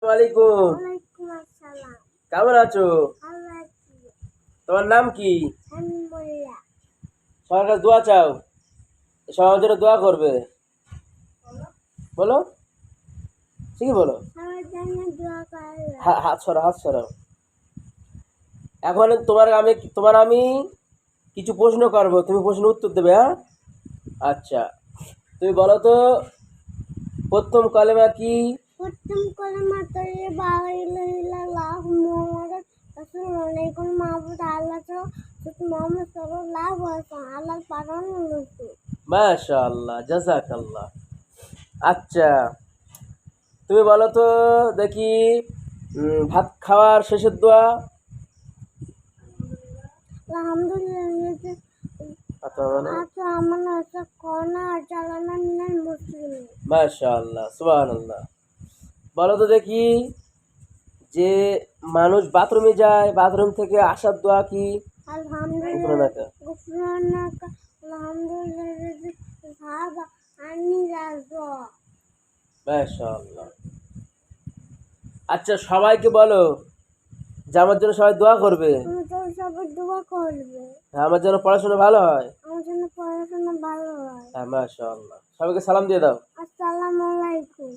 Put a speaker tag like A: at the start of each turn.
A: ওয়ালাইকুম।
B: ওয়ালাইকুম আসসালাম।
A: কেমন আছো?
B: ভালো আছি।
A: তোমার নাম কি?
B: আমি মোল্লা।
A: সবার কাছে দোয়া চাও, সবার জন্য দোয়া করবে। বলো, ঠিকই বলো।
B: আমার জন্য দোয়া করবে।
A: হাত সরাও, হাত সরাও। এখন আমি কিছু প্রশ্ন করবো, তুমি প্রশ্নের উত্তর দেবে, হ্যাঁ? আচ্ছা, তুমি বলো তো, প্রথম কালেমা কি?
B: প্রথম কলেমা তৈয়বা লা ইলাহা ইল্লাল্লাহ মুহাম্মাদুর রাসূলুল্লাহ। কোন মাহবুব আল্লাহ তো মুহাম্মদ সাল্লাল্লাহু আলাইহি ওয়াসাল্লাম আল্লাহর পাঠানো রাসূল।
A: মাশাআল্লাহ, জাযাকাল্লাহ। আচ্ছা, তুমি বলো তো দেখি, ভাত খাওয়ার শেষের দোয়া।
B: আলহামদুলিল্লাহ আচ্ছা আমার আছে কোনা চালানা মিনাল মুসলিমিন।
A: মাশাআল্লাহ, সুবহানাল্লাহ। বলো তো দেখি, যে মানুষ বাথরুমে যায়, বাথরুম থেকে আসার দোয়া কি?
B: আলহামদুলিল্লাহ গুফরানাকা আলহামদুলিল্লাহ সাহাবা আনি রাজা।
A: মাশাআল্লাহ। আচ্ছা, সবাইকে বলো যে আমার জন্য সবাই দোয়া করবে।
B: আমার জন্য সবাই দোয়া করবে।
A: হ্যাঁ, আমার জন্য পড়াশোনা ভালো হয়।
B: আমার জন্য পড়াশোনা ভালো হয়।
A: হ্যাঁ, মাশাআল্লাহ। সবাইকে সালাম দিয়ে দাও।
B: আসসালামু আলাইকুম।